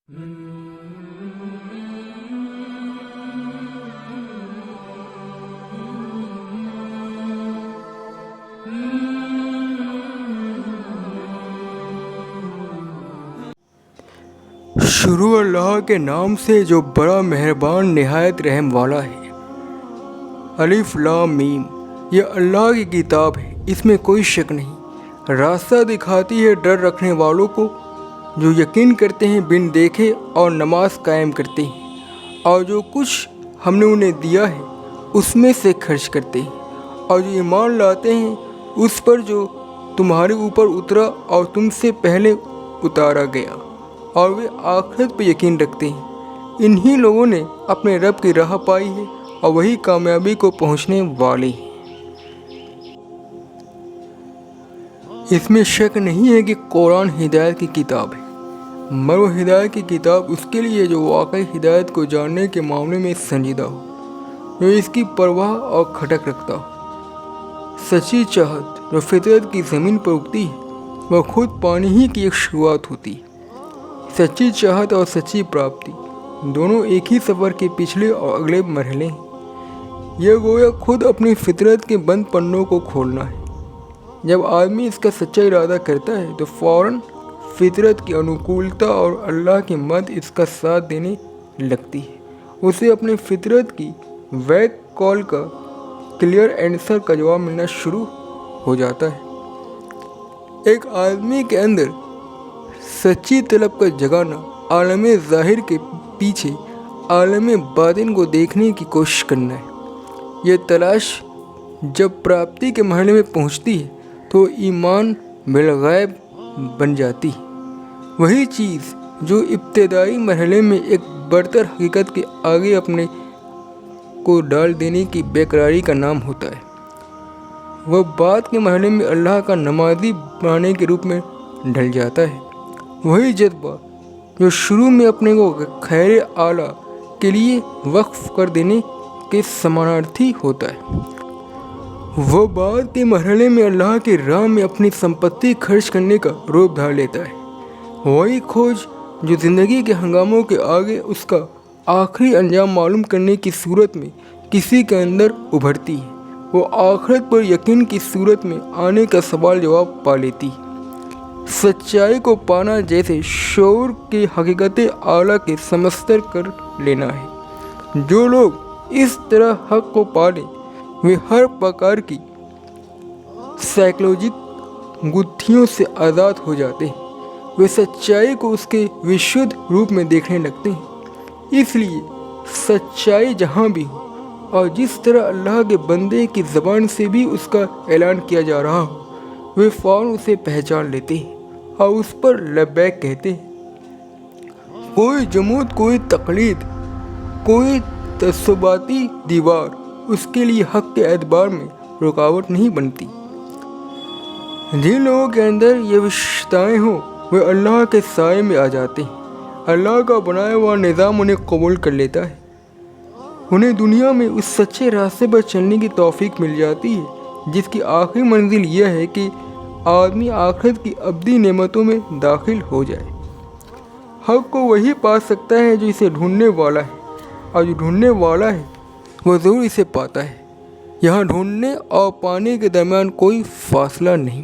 شروع اللہ کے نام سے جو بڑا مہربان نہایت رحم والا ہے۔ الف لام میم، یہ اللہ کی کتاب ہے، اس میں کوئی شک نہیں۔ راستہ دکھاتی ہے ڈر رکھنے والوں کو، جو یقین کرتے ہیں بن دیکھے اور نماز قائم کرتے ہیں، اور جو کچھ ہم نے انہیں دیا ہے اس میں سے خرچ کرتے ہیں، اور جو ایمان لاتے ہیں اس پر جو تمہارے اوپر اترا اور تم سے پہلے اتارا گیا، اور وہ آخرت پہ یقین رکھتے ہیں۔ انہی لوگوں نے اپنے رب کی راہ پائی ہے اور وہی کامیابی کو پہنچنے والے ہیں۔ اس میں شک نہیں ہے کہ قرآن ہدایت کی کتاب ہے، مگر وہ ہدایت کی کتاب اس کے لیے جو واقعی ہدایت کو جاننے کے معاملے میں سنجیدہ ہو، جو اس کی پرواہ اور کھٹک رکھتا ہو۔ سچی چاہت جو فطرت کی زمین پر اگتی ہے وہ خود پانی ہی کی ایک شروعات ہوتی ہے۔ سچی چاہت اور سچی پراپتی دونوں ایک ہی سفر کے پچھلے اور اگلے مرحلے ہیں۔ یہ گویا خود اپنی فطرت کے بند پنوں کو کھولنا ہے۔ جب آدمی اس کا سچا ارادہ کرتا ہے تو فوراً فطرت کی انوکولتا اور اللہ کی مدد اس کا ساتھ دینے لگتی ہے۔ اسے اپنی فطرت کی ویک کال کا کلیئر آنسر کا جواب ملنا شروع ہو جاتا ہے۔ ایک آدمی کے اندر سچی طلب کا جگانا عالم ظاہر کے پیچھے عالم باطن کو دیکھنے کی کوشش کرنا ہے۔ یہ تلاش جب پراپتی کے مرحلے میں پہنچتی ہے تو ایمان بالغیب بن جاتی ہے۔ وہی چیز جو ابتدائی مرحلے میں ایک برتر حقیقت کے آگے اپنے کو ڈال دینے کی بے قراری کا نام ہوتا ہے، وہ بعد کے مرحلے میں اللہ کا نمازی بنانے کے روپ میں ڈھل جاتا ہے۔ وہی جذبہ جو شروع میں اپنے کو خیر اعلیٰ کے لیے وقف کر دینے کے سمانارتھی ہوتا ہے، وہ بعد کے مرحلے میں اللہ کی راہ میں اپنی سمپتی خرچ کرنے کا روپ دھار لیتا ہے۔ وہی کھوج جو زندگی کے ہنگاموں کے آگے اس کا آخری انجام معلوم کرنے کی صورت میں کسی کے اندر ابھرتی ہے، وہ آخرت پر یقین کی صورت میں آنے کا سوال جواب پا لیتی ہے۔ سچائی کو پانا جیسے شعور کی حقیقت اعلیٰ کے سمستر کر لینا ہے۔ جو لوگ اس طرح حق کو پا لیں وہ ہر پرکار کی سائیکولوجک گتھیوں سے آزاد ہو جاتے ہیں، وہ سچائی کو اس کے وشدھ روپ میں دیکھنے لگتے ہیں۔ اس لیے سچائی جہاں بھی ہو اور جس طرح اللہ کے بندے کی زبان سے بھی اس کا اعلان کیا جا رہا ہو، وہ فوراً اسے پہچان لیتے ہیں اور اس پر لبیک کہتے ہیں۔ کوئی جمود، کوئی تقلید، کوئی تعصباتی دیوار اس کے لیے حق کے اعتبار میں رکاوٹ نہیں بنتی۔ جن لوگوں کے اندر یہ وشیشتائیں ہوں وہ اللہ کے سائے میں آ جاتے ہیں۔ اللہ کا بنایا ہوا نظام انہیں قبول کر لیتا ہے۔ انہیں دنیا میں اس سچے راستے پر چلنے کی توفیق مل جاتی ہے جس کی آخری منزل یہ ہے کہ آدمی آخرت کی ابدی نعمتوں میں داخل ہو جائے۔ حق کو وہی پا سکتا ہے جو اسے ڈھونڈنے والا ہے، اور جو ڈھونڈنے والا ہے وہ ضرور اسے پاتا ہے۔ یہاں ڈھونڈنے اور پانے کے درمیان کوئی فاصلہ نہیں۔